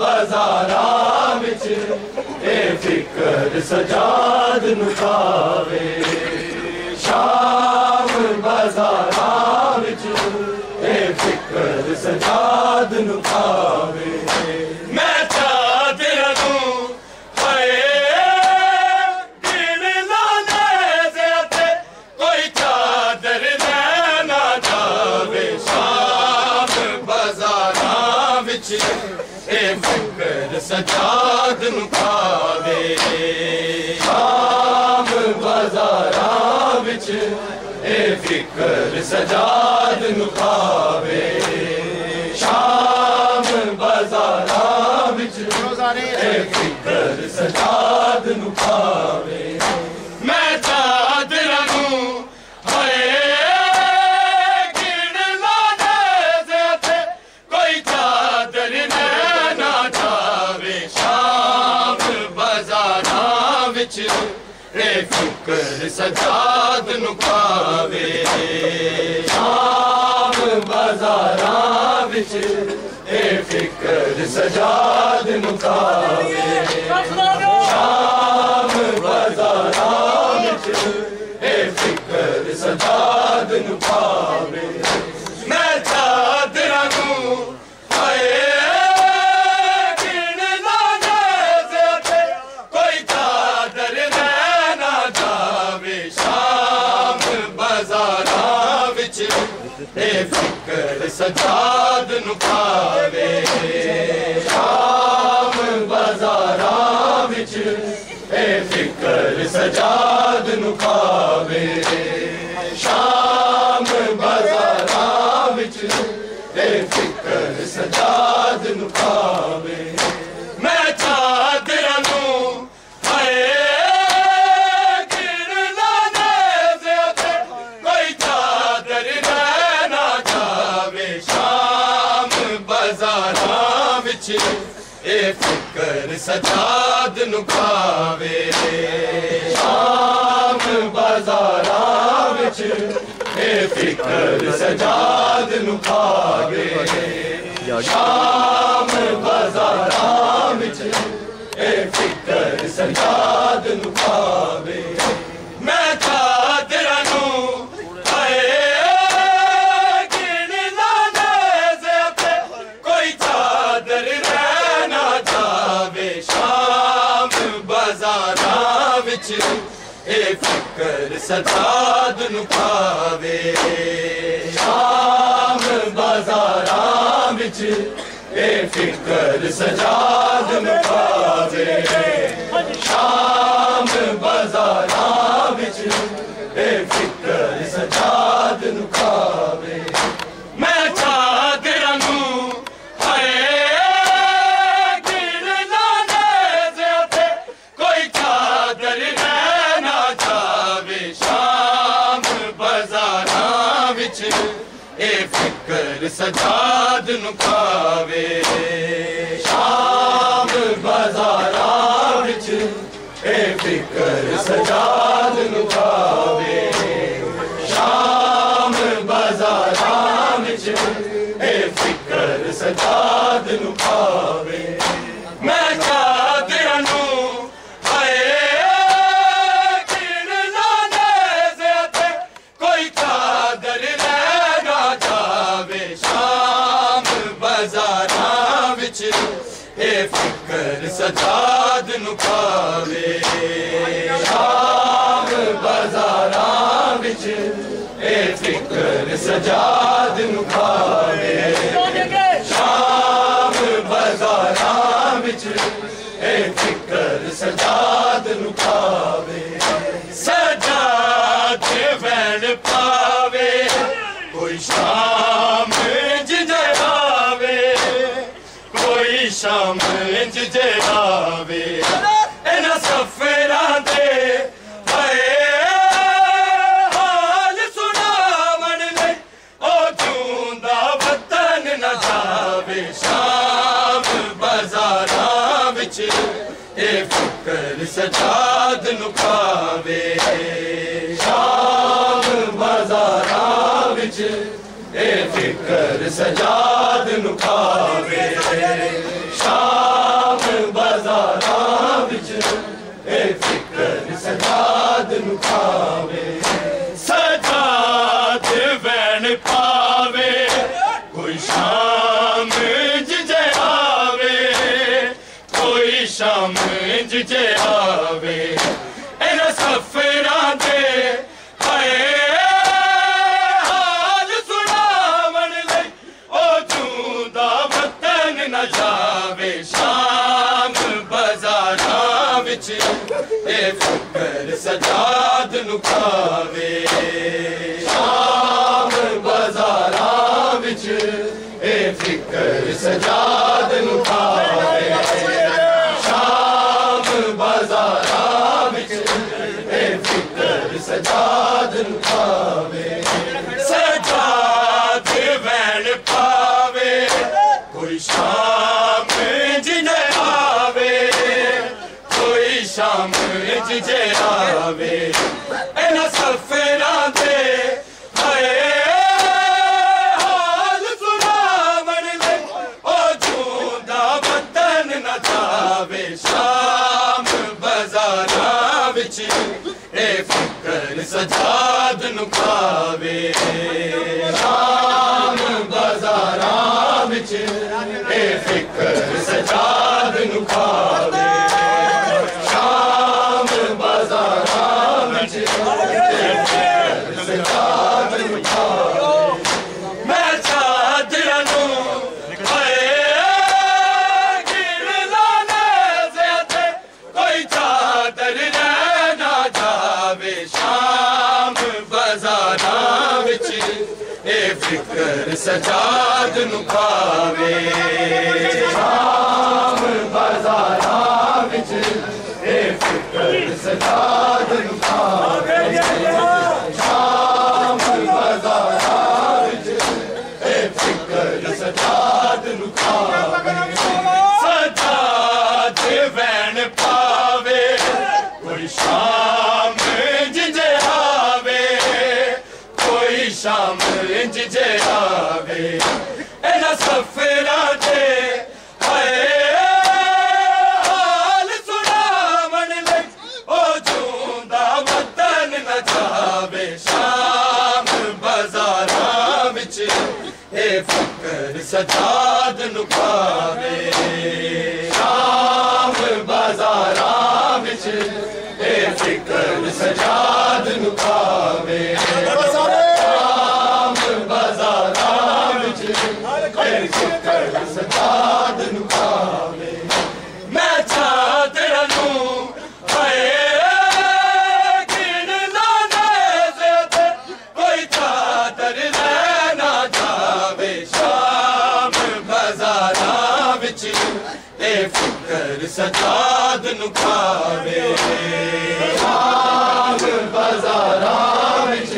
बाज़ारां विच ए फिकर सजाद नूं खावे। शाम बाज़ारां विच ए फिकर सजाद नूं खावे। मैं चादर दूं हाय गिन लाने ज़्यादा कोई चादर ना जावे। शाम बाज़ारां विच ए फिकर सजाद नूं खावे। शाम बाज़ारां विच ए फिकर सजाद नूं खावे। शाम बाज़ारां विच ए फिकर सजाद नूं खावे। मैं चादर दूं हाय गिन लाने ज़्यादा कोई चादर ना जावे। शाम बाज़ारां विच ए फिकर सजाद नूं खावे। शाम बाज़ारां विच ए फिकर सजाद नूं खावे। शाम बाज़ारां विच ए फिकर सजाद नूं खावे। मैं चादर दूं हाय गिन लाने ज़्यादा कोई चादर ना जावे। शाम बाज़ारां विच ए फिकर सजाद नूं खावे। शाम बाज़ारां विच ए फिकर सजाद नूं खावे। शाम बाज़ारां विच ए फिकर सजाद नूं खावे। मैं चादर दूं हाय गिन लाने ज़्यादा कोई चादर ना जावे। शाम बाज़ारां विच ए फिकर सजाद नूं खावे। शाम बाज़ारां विच ए फिकर सजाद नूं खावे। शाम बाज़ारां विच ए फिकर सजाद नूं खावे। मैं चादर दूं हाय गिन लाने ज़्यादा कोई चादर ना जावे। शाम बाज़ारां विच ए फिकर सजाद नूं खावे। शाम बाज़ारां विच ए फिकर सजाद नूं खावे। शाम बाज़ारां विच ए फिकर सजाद नूं खावे। मैं चादर दूं हाय गिन लाने ज़्यादा कोई चादर ना जावे। शाम बाज़ारां विच ए फिकर सजाद नूं खावे। शाम बाज़ारां विच ए फिकर सजाद नूं खावे। शाम बाज़ारां विच ए फिकर सजाद नूं खावे। मैं चादर दूं हाय गिन लाने ज़्यादा कोई चादर ना जावे। शाम बाज़ारां विच ए फिकर सजाद नूं खावे। शाम बाज़ारां विच ए फिकर सजाद नूं खावे। शाम बाज़ारां विच ए फिकर सजाद नूं खावे। सजाद वैन पावे कोई शाम जगावे कोई शाम जगावे। इन्हां सफरां दे हाल सुनावण लई ओ जूंदा वतन न जावे। शाम बाज़ारां विच ए फिकर सजाद नूं खावे। शाम बाज़ारां विच ए फिकर सजाद नूं खावे। शाम सजाद नु खावे शाम बाज़ारां विच ए फिकर सजाद नु खावे शाम बाज़ारां विच ए फिकर सजाद नु खावे सजाद वैन पावे कोई शाम जिने आवे कोई शाम जिजे आवे इन्हां सफरां दे हाय हाल सुनावण ले ओ जूंदा वतन न जावे शाम बाज़ारां विच ए फिकर सजाद नु खावे शाम बाज़ारां विच ए फिकर सजाद नु खावे शाम बाज़ारां विच ए फिकर सजाद नु खावे मैं चादरां नू हाय गिर लाने ज़्यादा कोई चादर रह ना जावे शाम बाज़ारां विच ए फिकर सजाद नु खावे शाम बाज़ारां विच ए फिकर सजाद नु खावे शाम बाज़ारां विच ए फिकर सजाद नु खावे सजाद वैन पावे कोई शाम जिजे आवे कोई शाम जिजे आवे इन्हां सफरां दे हाय हाल सुनावण ले ओ जूंदा वतन न जावे शाम बाज़ारां विच ए फिकर सजाद नु खावे शाम बाज़ारां विच ए फिकर सजाद नु खावे शाम बाज़ारां विच ए फिकर सजाद नु खावे मैं चादरां नू हाय गिन लाने ज़्यादा कोई चादर रह ना जावे शाम बाज़ारां विच ए फिकर सजाद नु खावे शाम बाज़ारां विच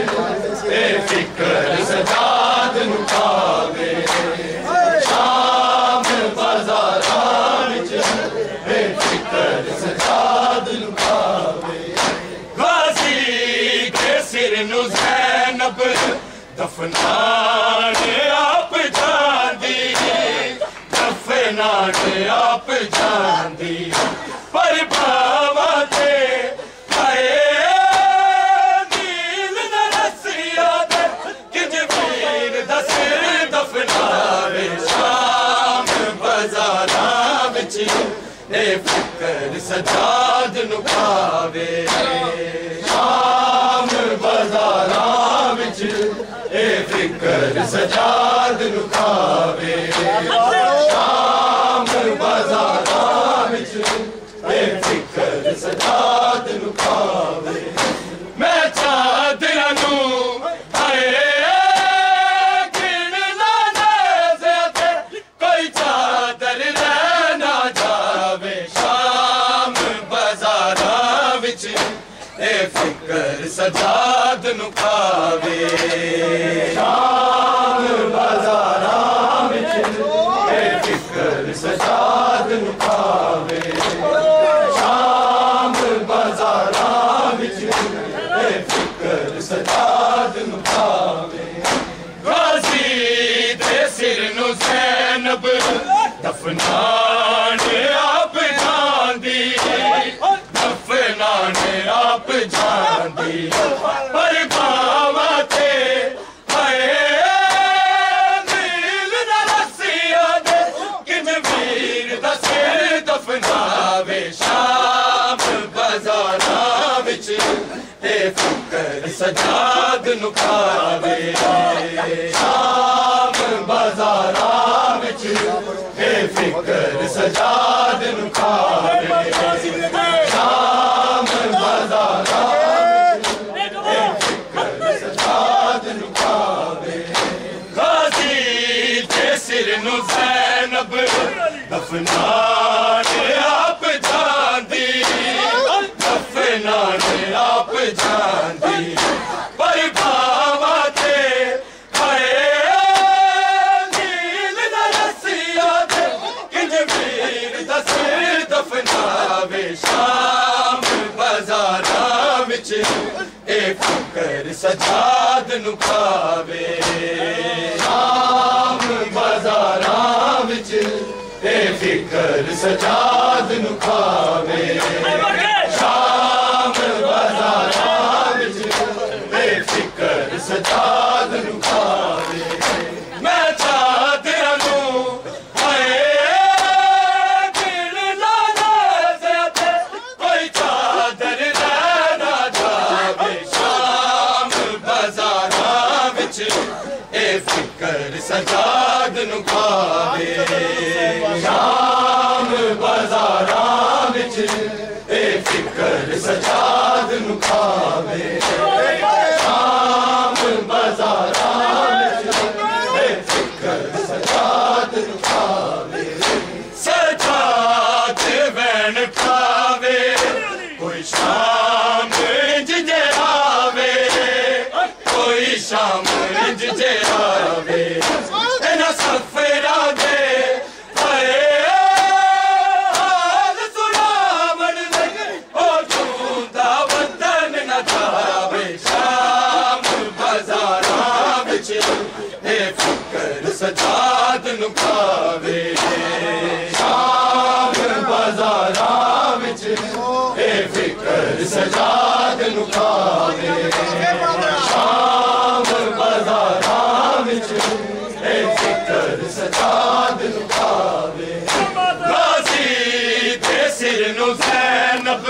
ए फिकर सजाद नु खावे शाम बाज़ारां विच ए फिकर सजाद नु खावे गाज़ी के सिर नु ज़ैनब दफनाने आप जांदी दफनाने आप जांदी पर बावा ते हाय नील न रसिया दे किंज वीर दा सिर दफनावे शाम बाज़ारां विच ए फिकर सजाद नु खावे शाम बाज़ारां विच ए फिकर सजाद नु खावे शाम बाज़ारां विच ए फिकर सजाद नु खावे मैं चादरां नू हाय गिन लाने ज़्यादा कोई चादर रह ना जावे शाम बाज़ारां विच ए फिकर सजाद नु खावे शाम बाज़ारां विच ए फिकर सजाद नु खावे शाम बाज़ारां विच ए फिकर सजाद नु खावे गाज़ी दे सिर नु ज़ैनब दफनाने आप जांदी दफनाने आप जांदी पर बावा ते हाय नील न रसिया दे किंज वीर दा सिर दफनावे शाम बाज़ारां विच ए फिकर सजाद नु खावे शाम बाज़ारां विच ए फिकर सजाद नु खावे शाम बाज़ारां ज़ैनब दफनाने आप जांदी, दफनाने आप जांदी, पर बाबा थे हाय नील नरसिया दे किंज वीर दस दफनावे शाम बाज़ारां विच ए फिकर सजाद नु खावे, शाम बाज़ारां विच ए फिकर सजाद नु खावे, शाम बाज़ारां विच ए फिकर सजाद नु खावे। मैं चादरां नू हाय दिल लाना ज़्यादा कोई चादर रहना जावे, शाम बाज़ारां विच ए फिकर सजाद नु खावे, शाम बाज़ारां विच ए फिकर सजाद नु खावे, शाम बाज़ारां विच ए फिकर सजाद नु खावे। सजाद वैन खावे कोई शाम इंज जे आवे, कोई शाम इंज जे आवे, इन्हां सफरा दे हाय हाल सुनावण दे ओ झूंदा वतन न जावे, शाम बाज़ारां विच ए फिकर सजाद नु खावे, शाम बाज़ारां विच ए फिकर सजाद नु खावे, शाम बाज़ारां विच ए फिकर सजाद नु खावे। गाज़ी दे सिर नु ज़ैनब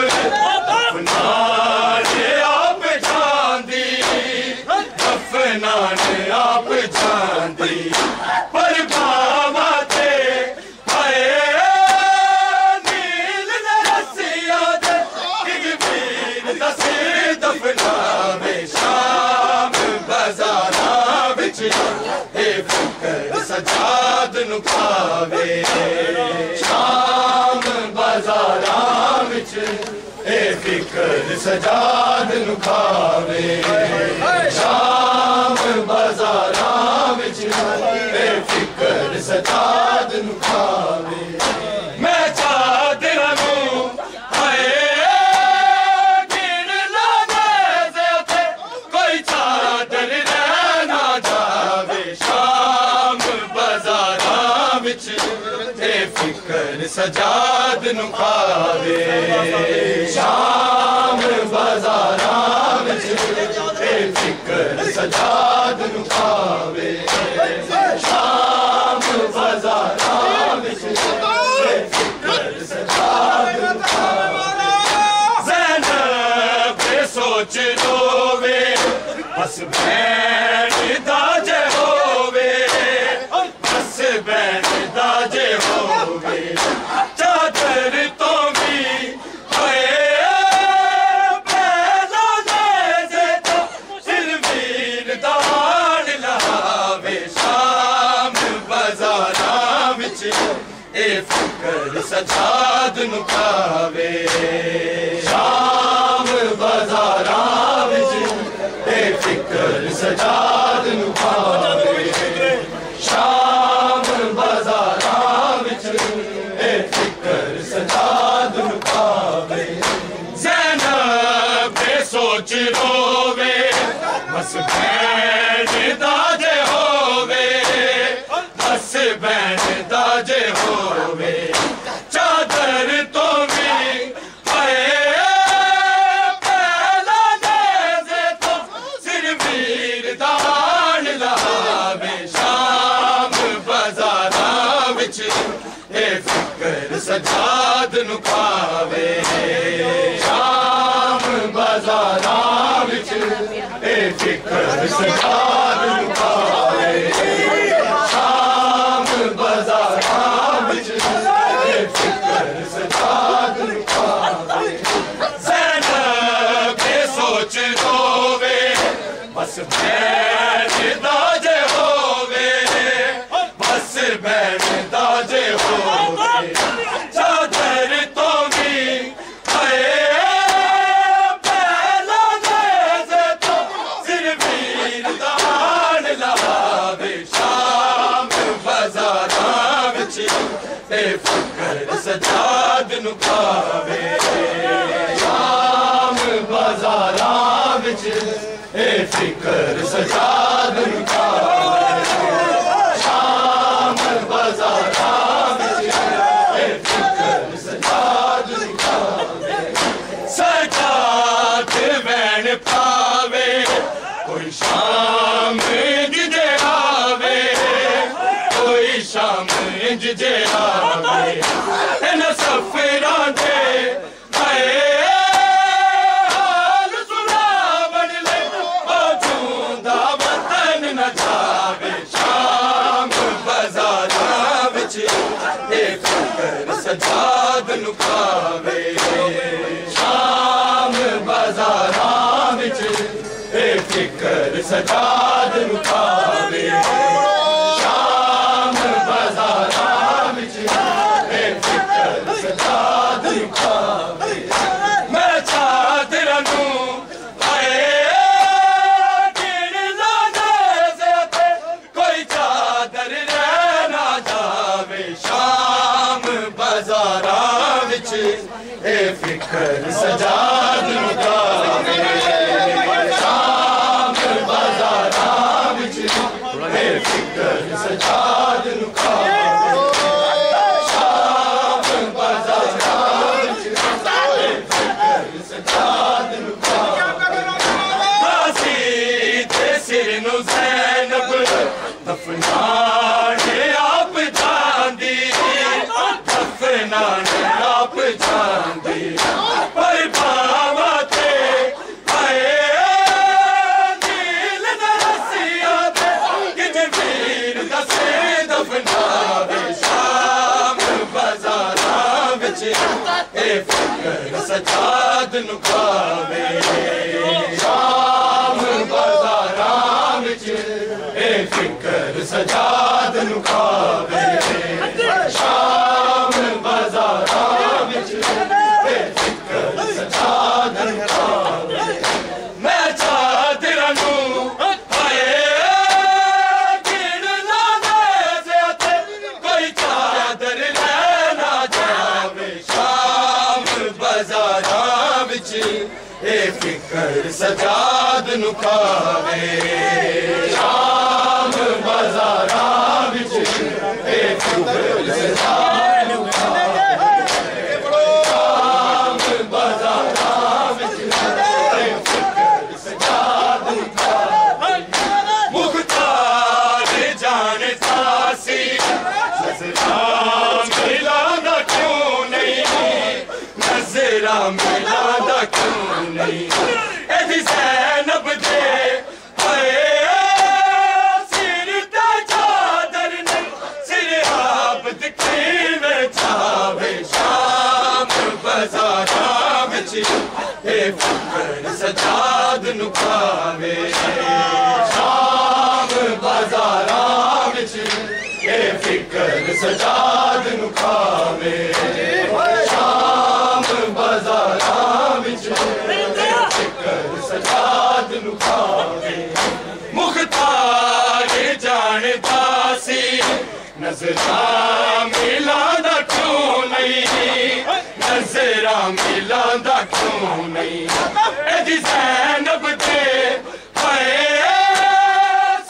दफनाने आप जांदी, दफनाने आप जांदी, पर बाबा थे हाय नील नरसिया दे किंज वीर दस दफनावे, शाम बाज़ारां विच ए फिकर सजाद नु खावे, शाम बाज़ारां विच ए फिकर सजाद नु खावे, शाम बाज़ारां विच ए फिकर सजाद नु खावे। मैं चादरां नू हाय गिन लाना ज़्यादा कोई चादर रहना जावे, शाम बाज़ारां विच ए फिकर सजाद नु खावे, शाम बाज़ारां विच ए फिकर सजाद नु खावे, शाम बाज़ारां विच ए फिकर सजाद नु खावे। ज़ैनब सोच रोवे बस भैन दाजे होवे, बस भैन दाजे होवे, चादर तो भी हाय पहला ले तो सिर वीर दान लहावे, शाम बाज़ारां विच ए फिकर सजाद नु खावे, शाम बाज़ारां विच ए फिकर सजाद नु खावे, शाम बाज़ारां विच ए फिकर सजाद नु खावे। ज़ैनब सोच रोवे बस भैन दाजे होवे, बस भैन दाजे होवे, चादर तो भी हाय पहला दे तो सिर वीर दान लहावे, शाम बाज़ारां विच ए फिकर सजाद नु खावे, शाम बाज़ारां विच ए फिकर सजाद नु खावे, शाम बाज़ारां विच ए फिकर सजाद नु खावे। ज़ैनब सोच रोवे बस भैन दाजे होवे, बस भैन दाजे फिकर सजाद नु खावे शाम बाजारां विच ए फिकर सजाद नु खावे शाम बाजारां विच ए फिकर सजाद नु खावे सजाद वैन पावे कोई शाम जे आवे कोई शाम जे आवे न सफरा दे हाल सुनावन ले जूंदा वतन न जावे शाम बाजारां विच ए फिकर सजाद नु खावे शाम बाजारां विच ए फिकर सजाद नु खावे शाम बाजारां विच ए फिकर सजाद नु खावे मैं चादर नू आए किन लाने से ते कोई चादर रह ना जावे शाम बाजारां विच ए फिकर सजाद नु खावे सजाद नु खावे शाम बाजारां विच ए फिकर सजाद नु खावे कासी ते सिर नु ज़ैनब दफनाने आप जांदी दफनाने आप जांदी पर बाबा ते आए दिल नरसिया ते किज वीर दसे दफनावे शाम बाजारां विच ए फिकर सजाद नु खावे शाम बाजारां विच ए फिकर सजाद नु खावे शाम बाजारां विच ए फिकर सजाद नु खावे मैं चादर नू आए किन लाने से ते कोई चादर रह ना जावे शाम बाजारां विच ए फिकर सजाद नु खावे शाम बाजारां विच ए फिकर सजाद नु खावे शाम बाजारां विच ए फिकर सजाद नु खावे मुख्तार जानता सी नजरा मिलादा क्यों नहीं नजरा मिलादा क्यों नहीं एदी ज़ैनब दे हाय सिर ते चादर नहीं सिर आबद किवें छावे शाम बाजारां विच ए फिकर सजाद नु खावे शाम बाजारां विच ए फिकर सजाद नु खावे शाम बाजारां विच ए फिकर सजाद नु खावे मुख्तार जानता सी नजरा मिलादा क्यों नहीं नजरा मिलादा क्यों नहीं एदी ज़ैनब दे हाय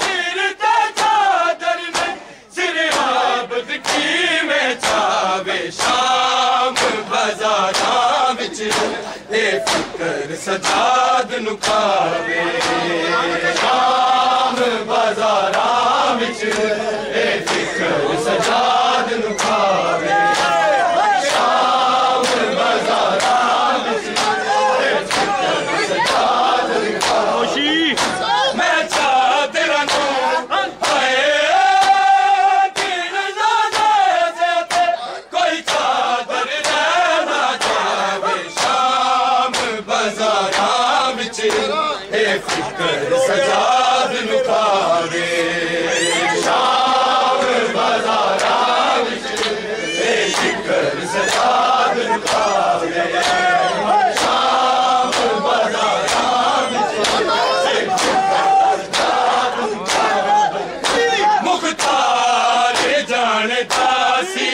सिर ते चादर नहीं सिर आबद किवें छावे शाम बाजारां विच ए फिकर सजाद नु खावे शाम बाजारां विच ए फिकर सजाद नु खावे शाम बाजारां विच ए फिकर सजाद नु खावे मैं चादर नू आए किन लाने से ते कोई चादर रह ना जावे शाम बाजारां विच ए फिकर सजाद नु खावे शाम बाजारां विच ए फिकर सजाद नु खावे शाम बाजारां विच ए फिकर सजाद नु खावे मुख्तार जानता सी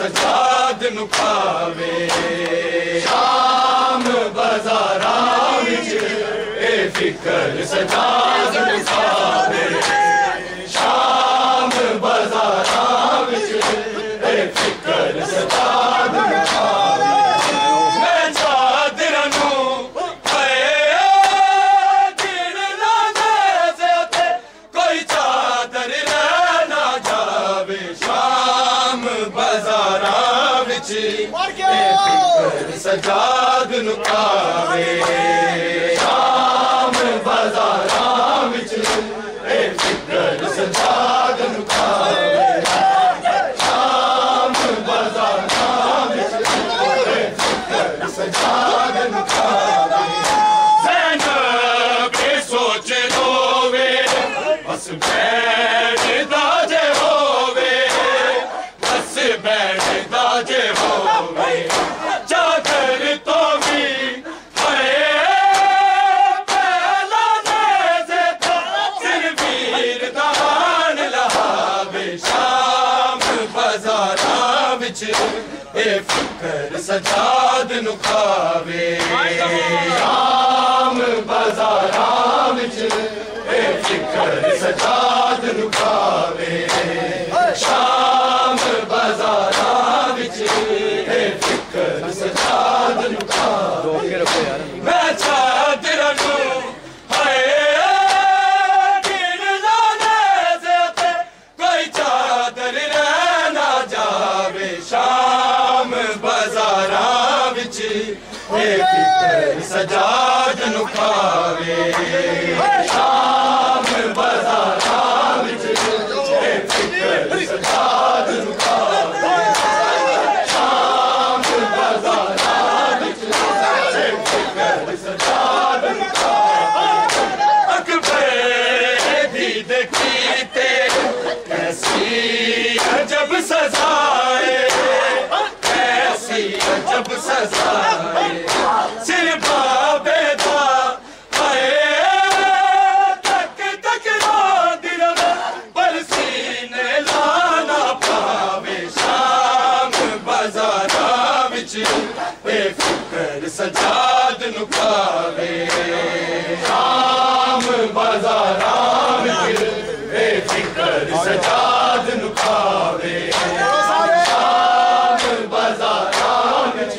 सजाद नुखावे शाम बाजारां विच ए फिकर सजाद नुखावे शाम बाजारां विच ए फिकर सजाद नुखावे मैं चादरां नू कोई चादर ना जावे शाम बाजारां विच सजाद नुकावे शाम बाजारां विच फिकर सजाद नुकावे शाम बाजारां विच फिकर सजाद नुकावे ज़ैनब सोच रोवे बस बैठदा जे होवे बस बैठदा जे होवे चादर तो भी पहला नेज़े सिर वीर दान लहावे शाम बाजारां विच ए फिकर सजाद नुखावे शाम बाजारां विच ए फिकर सजाद नुखावे शाम बाजारां विच ए फिकर सजाद नुखावे मैं चादरां नू कोई चादर ना जावे शाम बाजारां विच ए फिकर सजाद नुखावे शाम बाजारां विच ए फिकर सजाद नुखावे शाम बाजारां विच ए फिकर सजाद नुखावे अकबर दी देखीते कैसी अजब सजाए कैसी अजब सजाए सिर बाबे दा तक तक रोंदी रवे पर सीने लाना पावे शाम बाजारां विच ए फिकर सजाद नुखावे शाम बाजारां विच ए फिकर सजाद नुखावे शाम बाजारां विच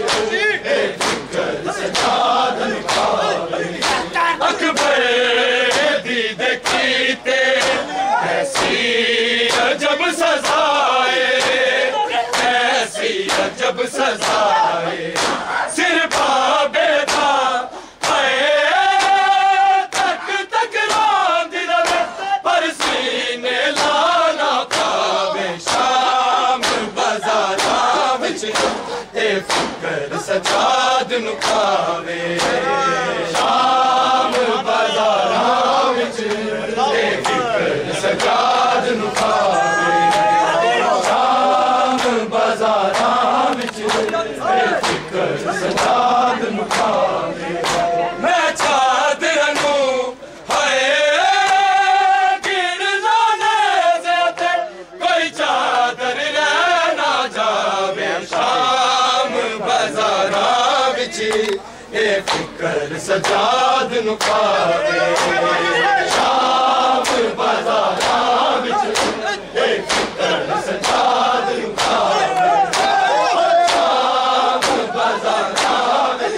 ए फिकर सजाद नुखावे अकबर दी देखीते ऐसी अजब सजाए ऐसी अजब सजाए सिर बाबे दा तक तक रोंदी रवे पर सीने लाना पावे शाम बाजारां विच ए फिकर सजाद नुखावे शाम बाजारां विच ए फिकर सजाद नुखावे शाम बाजारां विच ए फिकर सजाद नुखावे मैं चादरां नू कोई चादर ना जावे शाम बाजारां विच ए फिकर सजाद नुखावे शाम बाजारां विच ए फिकर सजाद नुखावे शाम बाजारां विच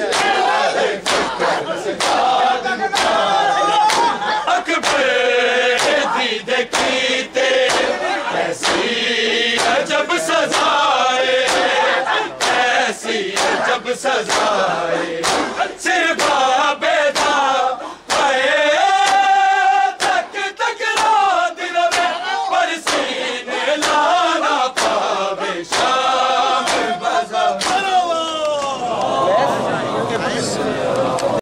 ए फिकर सजाद नुखावे अकबर दी देखीते ऐसी अजब सजाए ऐसी अजब सजाए